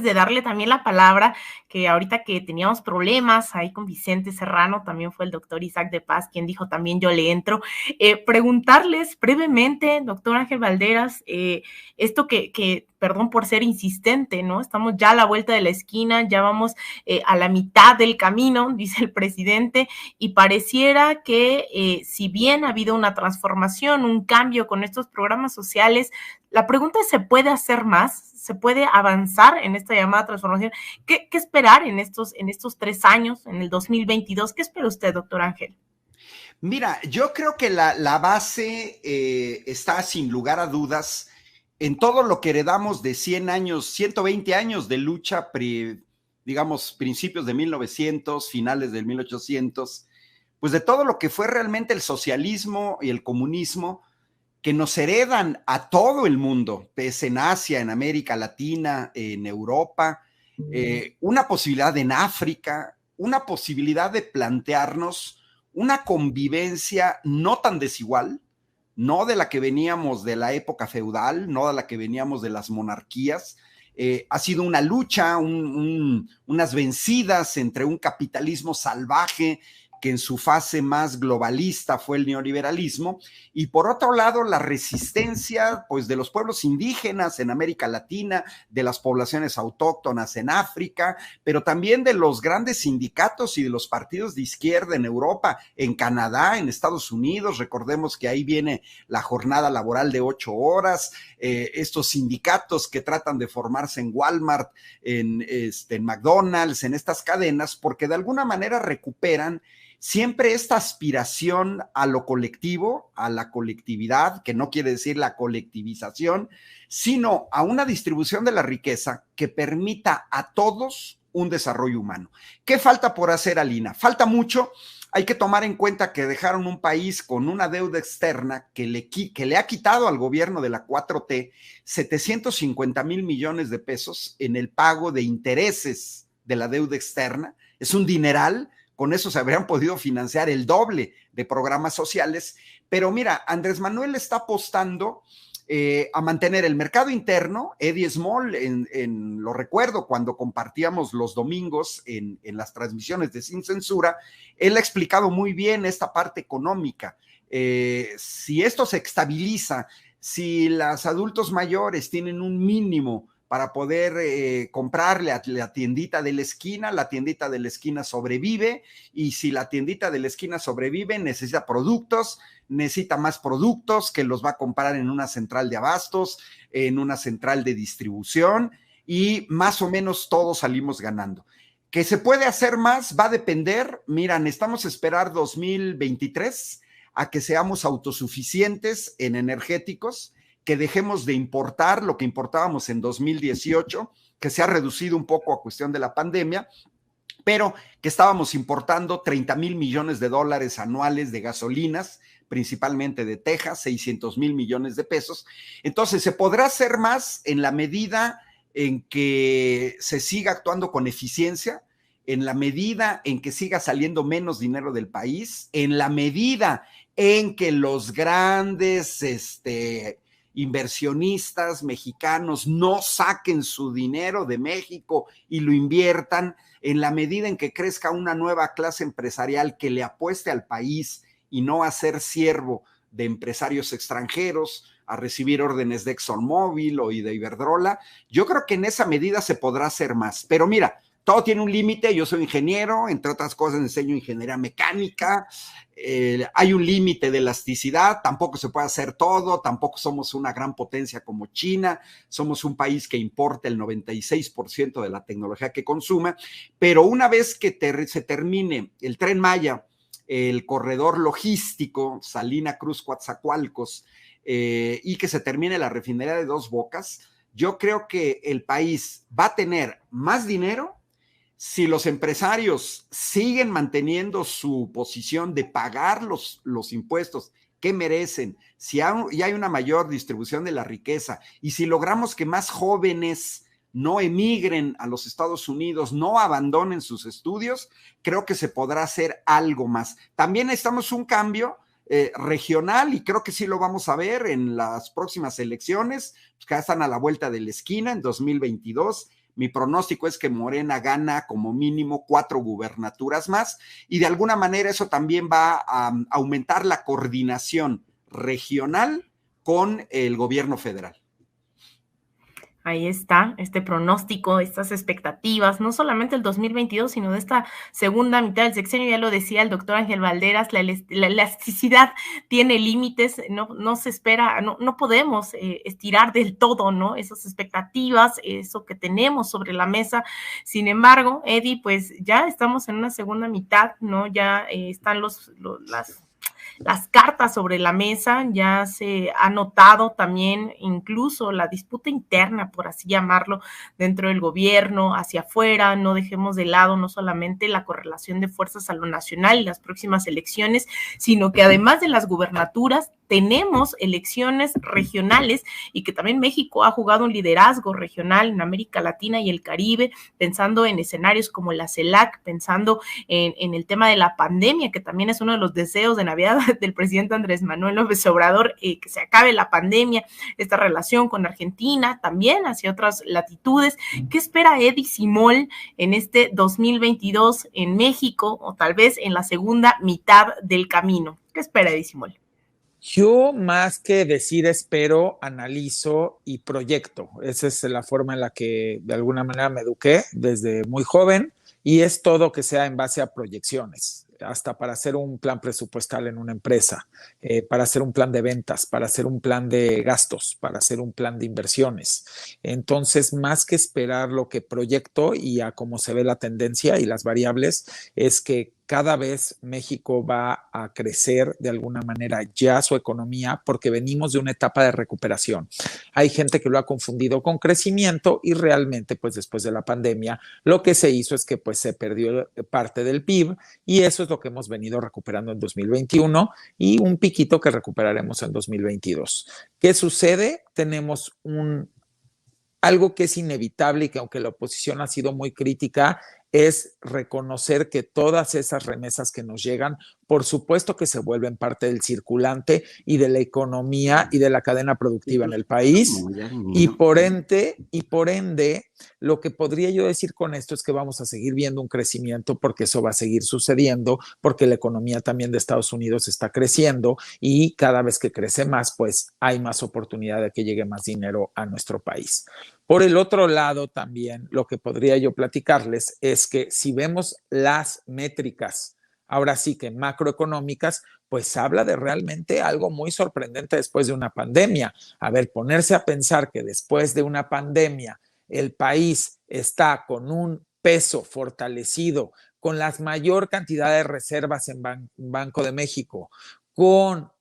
de darle también la palabra, que ahorita que teníamos problemas ahí con Vicente Serrano, también fue el doctor Isaac de Paz quien dijo también yo le entro. Preguntarles brevemente, doctor Ángel Valderas, esto perdón por ser insistente, ¿no? Estamos ya a la vuelta de la esquina, ya vamos a la mitad del camino, dice el presidente, y pareciera que si bien ha habido una transformación, un cambio con estos programas sociales, la pregunta es, ¿se puede hacer más? ¿Se puede avanzar en esta llamada transformación? ¿Qué esperar en estos 3 años, en el 2022? ¿Qué espera usted, doctor Ángel? Mira, yo creo que la base está sin lugar a dudas en todo lo que heredamos de 100 años, 120 años de lucha, digamos, principios de 1900, finales del 1800, pues de todo lo que fue realmente el socialismo y el comunismo, que nos heredan a todo el mundo, pues en Asia, en América Latina, en Europa, una posibilidad en África, una posibilidad de plantearnos una convivencia no tan desigual, no de la que veníamos de la época feudal, no de la que veníamos de las monarquías. Ha sido una lucha, unas vencidas entre un capitalismo salvaje que en su fase más globalista fue el neoliberalismo, y por otro lado la resistencia pues de los pueblos indígenas en América Latina, de las poblaciones autóctonas en África, pero también de los grandes sindicatos y de los partidos de izquierda en Europa, en Canadá, en Estados Unidos. Recordemos que ahí viene la jornada laboral de 8 horas, estos sindicatos que tratan de formarse en Walmart, en McDonald's, en estas cadenas, porque de alguna manera recuperan siempre esta aspiración a lo colectivo, a la colectividad, que no quiere decir la colectivización, sino a una distribución de la riqueza que permita a todos un desarrollo humano. ¿Qué falta por hacer, Alina? Falta mucho. Hay que tomar en cuenta que dejaron un país con una deuda externa que le ha quitado al gobierno de la 4T 750,000 millones de pesos en el pago de intereses de la deuda externa. Es un dineral. Con eso se habrían podido financiar el doble de programas sociales. Pero mira, Andrés Manuel está apostando a mantener el mercado interno. Eddie Small, lo recuerdo cuando compartíamos los domingos en las transmisiones de Sin Censura, él ha explicado muy bien esta parte económica. Si esto se estabiliza, si los adultos mayores tienen un mínimo para poder comprarle a la tiendita de la esquina sobrevive, y si la tiendita de la esquina sobrevive, necesita productos, necesita más productos que los va a comprar en una central de abastos, en una central de distribución, y más o menos todos salimos ganando. ¿Que se puede hacer más? Va a depender. Mira, necesitamos esperar 2023 a que seamos autosuficientes en energéticos, que dejemos de importar lo que importábamos en 2018, que se ha reducido un poco a cuestión de la pandemia, pero que estábamos importando 30,000 millones de dólares anuales de gasolinas, principalmente de Texas, 600,000 millones de pesos. Entonces, se podrá hacer más en la medida en que se siga actuando con eficiencia, en la medida en que siga saliendo menos dinero del país, en la medida en que los grandes inversionistas mexicanos no saquen su dinero de México y lo inviertan, en la medida en que crezca una nueva clase empresarial que le apueste al país y no a ser siervo de empresarios extranjeros, a recibir órdenes de ExxonMobil o de Iberdrola. Yo creo que en esa medida se podrá hacer más. Pero mira, todo tiene un límite. Yo soy ingeniero, entre otras cosas enseño ingeniería mecánica. Hay un límite de elasticidad, tampoco se puede hacer todo, tampoco somos una gran potencia como China, somos un país que importa el 96% de la tecnología que consume, pero una vez que se termine el Tren Maya, el corredor logístico Salina Cruz Coatzacoalcos, y que se termine la refinería de Dos Bocas, yo creo que el país va a tener más dinero si los empresarios siguen manteniendo su posición de pagar los impuestos que merecen, si hay una mayor distribución de la riqueza, y si logramos que más jóvenes no emigren a los Estados Unidos, no abandonen sus estudios, creo que se podrá hacer algo más. También necesitamos un cambio regional, y creo que sí lo vamos a ver en las próximas elecciones, que ya están a la vuelta de la esquina en 2022. Mi pronóstico es que Morena gana como mínimo 4 gubernaturas más y de alguna manera eso también va a aumentar la coordinación regional con el gobierno federal. Ahí está, este pronóstico, estas expectativas, no solamente el 2022, sino de esta segunda mitad del sexenio, ya lo decía el doctor Ángel Valderas, la elasticidad tiene límites, no se espera, no podemos estirar del todo, ¿no? Esas expectativas, eso que tenemos sobre la mesa. Sin embargo, Eddie, pues ya estamos en una segunda mitad, ¿no? Ya están las cartas sobre la mesa, ya se ha notado también incluso la disputa interna, por así llamarlo, dentro del gobierno, hacia afuera. No dejemos de lado no solamente la correlación de fuerzas a lo nacional y las próximas elecciones, sino que además de las gubernaturas, tenemos elecciones regionales y que también México ha jugado un liderazgo regional en América Latina y el Caribe, pensando en escenarios como la CELAC, pensando en el tema de la pandemia, que también es uno de los deseos de Navidad del presidente Andrés Manuel López Obrador, que se acabe la pandemia, esta relación con Argentina, también hacia otras latitudes. ¿Qué espera Eddie Simol en este 2022 en México o tal vez en la segunda mitad del camino? ¿Qué espera Eddie Simol? Yo más que decir espero, analizo y proyecto. Esa es la forma en la que de alguna manera me eduqué desde muy joven y es todo que sea en base a proyecciones, hasta para hacer un plan presupuestal en una empresa, para hacer un plan de ventas, para hacer un plan de gastos, para hacer un plan de inversiones. Entonces, más que esperar lo que proyecto y a cómo se ve la tendencia y las variables, es que cada vez México va a crecer de alguna manera ya su economía porque venimos de una etapa de recuperación. Hay gente que lo ha confundido con crecimiento y realmente pues después de la pandemia lo que se hizo es que pues se perdió parte del PIB y eso es lo que hemos venido recuperando en 2021 y un piquito que recuperaremos en 2022. ¿Qué sucede? Tenemos algo que es inevitable y que aunque la oposición ha sido muy crítica, es reconocer que todas esas remesas que nos llegan, por supuesto que se vuelven parte del circulante y de la economía y de la cadena productiva en el país. Y por ende, lo que podría yo decir con esto es que vamos a seguir viendo un crecimiento porque eso va a seguir sucediendo, porque la economía también de Estados Unidos está creciendo y cada vez que crece más, pues hay más oportunidad de que llegue más dinero a nuestro país. Por el otro lado, también lo que podría yo platicarles es que si vemos las métricas, ahora sí que macroeconómicas, pues habla de realmente algo muy sorprendente después de una pandemia. A ver, ponerse a pensar que después de una pandemia el país está con un peso fortalecido, con la mayor cantidad de reservas en Banco de México, con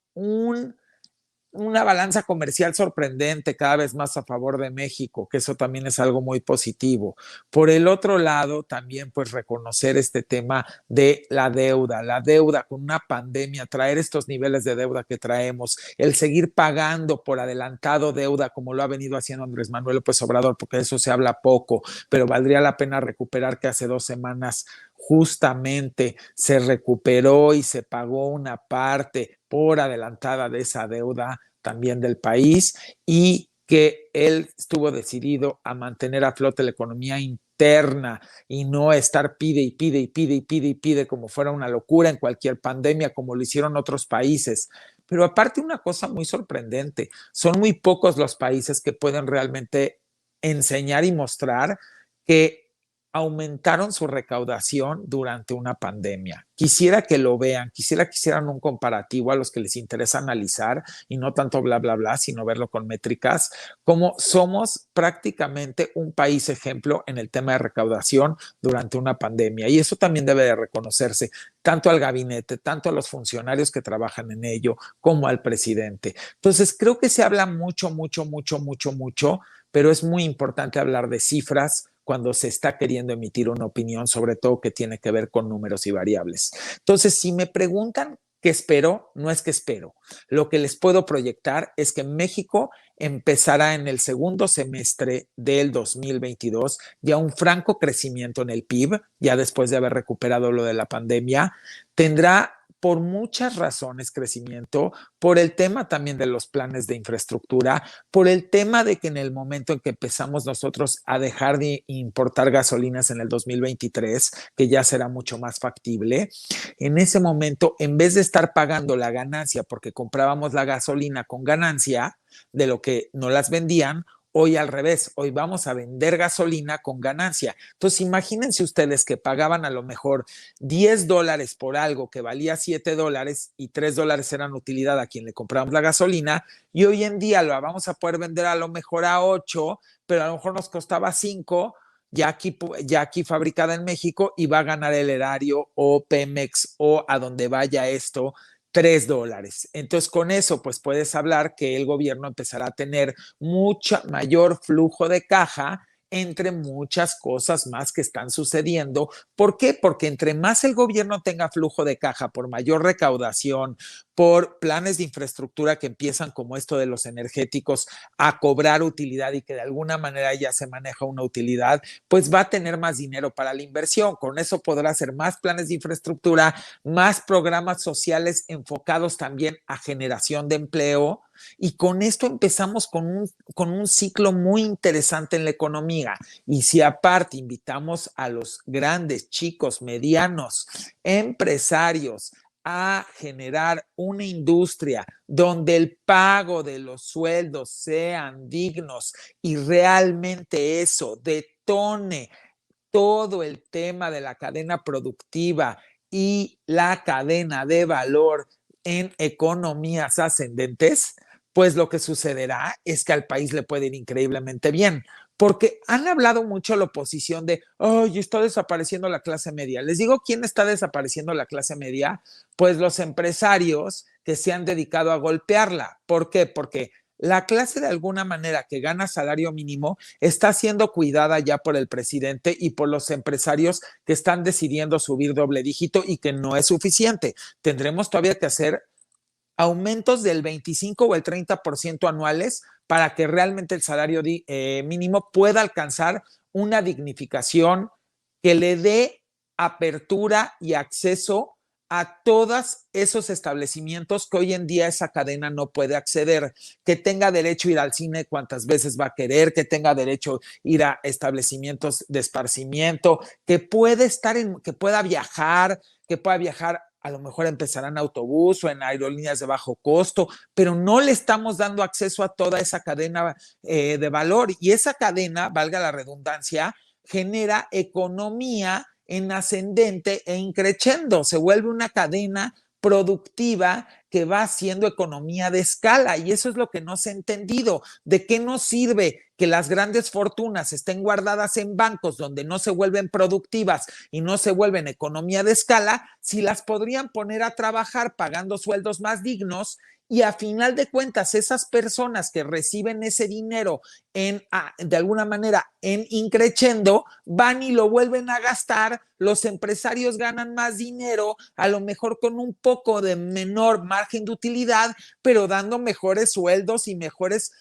una balanza comercial sorprendente cada vez más a favor de México, que eso también es algo muy positivo. Por el otro lado, también pues reconocer este tema de la deuda con una pandemia, traer estos niveles de deuda que traemos, el seguir pagando por adelantado deuda como lo ha venido haciendo Andrés Manuel López Obrador, porque de eso se habla poco, pero valdría la pena recuperar que hace 2 semanas justamente se recuperó y se pagó una parte por adelantada de esa deuda también del país y que él estuvo decidido a mantener a flote la economía interna y no estar pide como fuera una locura en cualquier pandemia como lo hicieron otros países. Pero aparte una cosa muy sorprendente, son muy pocos los países que pueden realmente enseñar y mostrar que aumentaron su recaudación durante una pandemia. Quisiera que lo vean, quisiera que hicieran un comparativo a los que les interesa analizar y no tanto bla, bla, bla, sino verlo con métricas, como somos prácticamente un país ejemplo en el tema de recaudación durante una pandemia. Y eso también debe de reconocerse tanto al gabinete, tanto a los funcionarios que trabajan en ello, como al presidente. Entonces, creo que se habla mucho, pero es muy importante hablar de cifras cuando se está queriendo emitir una opinión, sobre todo que tiene que ver con números y variables. Entonces, si me preguntan qué espero, no es que espero. Lo que les puedo proyectar es que México empezará en el segundo semestre del 2022 ya un franco crecimiento en el PIB, ya después de haber recuperado lo de la pandemia, tendrá por muchas razones crecimiento, por el tema también de los planes de infraestructura, por el tema de que en el momento en que empezamos nosotros a dejar de importar gasolinas en el 2023, que ya será mucho más factible, en ese momento, en vez de estar pagando la ganancia porque comprábamos la gasolina con ganancia de lo que no las vendían, hoy al revés, hoy vamos a vender gasolina con ganancia. Entonces, imagínense ustedes que pagaban a lo mejor $10 por algo que valía $7 y $3 eran utilidad a quien le compramos la gasolina, y hoy en día lo vamos a poder vender a lo mejor a 8, pero a lo mejor nos costaba 5, ya aquí fabricada en México, y va a ganar el erario o Pemex o a donde vaya esto, $3. Entonces, con eso, pues puedes hablar que el gobierno empezará a tener mucho mayor flujo de caja entre muchas cosas más que están sucediendo. ¿Por qué? Porque entre más el gobierno tenga flujo de caja por mayor recaudación, por planes de infraestructura que empiezan como esto de los energéticos a cobrar utilidad y que de alguna manera ya se maneja una utilidad, pues va a tener más dinero para la inversión. Con eso podrá hacer más planes de infraestructura, más programas sociales enfocados también a generación de empleo, y con esto empezamos con un ciclo muy interesante en la economía. Y si aparte invitamos a los grandes, chicos, medianos, empresarios a generar una industria donde el pago de los sueldos sean dignos y realmente eso detone todo el tema de la cadena productiva y la cadena de valor en economías ascendentes, pues lo que sucederá es que al país le puede ir increíblemente bien. Porque han hablado mucho la oposición de, ¡ay, está desapareciendo la clase media! Les digo, ¿quién está desapareciendo la clase media? Pues los empresarios que se han dedicado a golpearla. ¿Por qué? Porque la clase de alguna manera que gana salario mínimo está siendo cuidada ya por el presidente y por los empresarios que están decidiendo subir doble dígito y que no es suficiente. Tendremos todavía que hacer aumentos del 25 o el 30% anuales para que realmente el salario mínimo pueda alcanzar una dignificación que le dé apertura y acceso a todos esos establecimientos que hoy en día esa cadena no puede acceder, que tenga derecho a ir al cine cuantas veces va a querer, que tenga derecho a ir a establecimientos de esparcimiento, que pueda viajar a lo mejor empezará en autobús o en aerolíneas de bajo costo, pero no le estamos dando acceso a toda esa cadena de valor, y esa cadena, valga la redundancia, genera economía en ascendente e increciendo, se vuelve una cadena productiva que va haciendo economía de escala, y eso es lo que no se ha entendido. ¿De qué nos sirve que las grandes fortunas estén guardadas en bancos donde no se vuelven productivas y no se vuelven economía de escala si las podrían poner a trabajar pagando sueldos más dignos? Y a final de cuentas, esas personas que reciben ese dinero de alguna manera en increciendo, van y lo vuelven a gastar, los empresarios ganan más dinero, a lo mejor con un poco de menor margen de utilidad, pero dando mejores sueldos y mejores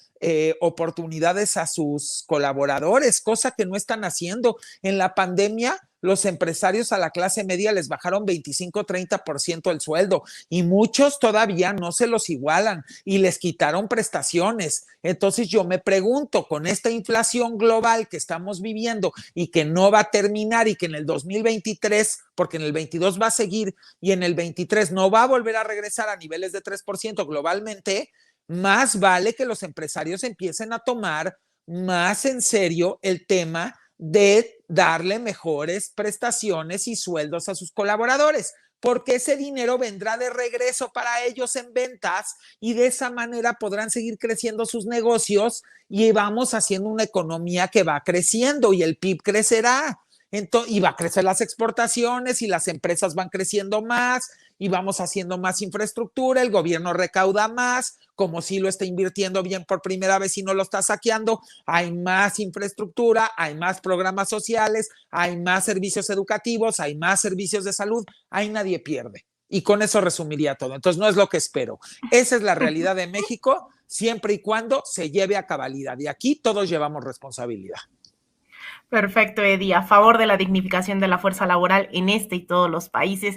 oportunidades a sus colaboradores, cosa que no están haciendo. En la pandemia, los empresarios a la clase media les bajaron 25-30% el sueldo, y muchos todavía no se los igualan y les quitaron prestaciones. Entonces yo me pregunto, con esta inflación global que estamos viviendo y que no va a terminar, y que en el 2023, porque en el 22 va a seguir y en el 23 no va a volver a regresar a niveles de 3% globalmente, más vale que los empresarios empiecen a tomar más en serio el tema de darle mejores prestaciones y sueldos a sus colaboradores, porque ese dinero vendrá de regreso para ellos en ventas, y de esa manera podrán seguir creciendo sus negocios, y vamos haciendo una economía que va creciendo y el PIB crecerá. Entonces, y va a crecer las exportaciones y las empresas van creciendo más y vamos haciendo más infraestructura, el gobierno recauda más, como si lo está invirtiendo bien por primera vez y no lo está saqueando, hay más infraestructura, hay más programas sociales, hay más servicios educativos, hay más servicios de salud, ahí nadie pierde. Y con eso resumiría todo. Entonces no es lo que espero. Esa es la realidad de México, siempre y cuando se lleve a cabalidad. Y aquí todos llevamos responsabilidad. Perfecto, Eddie. A favor de la dignificación de la fuerza laboral en este y todos los países.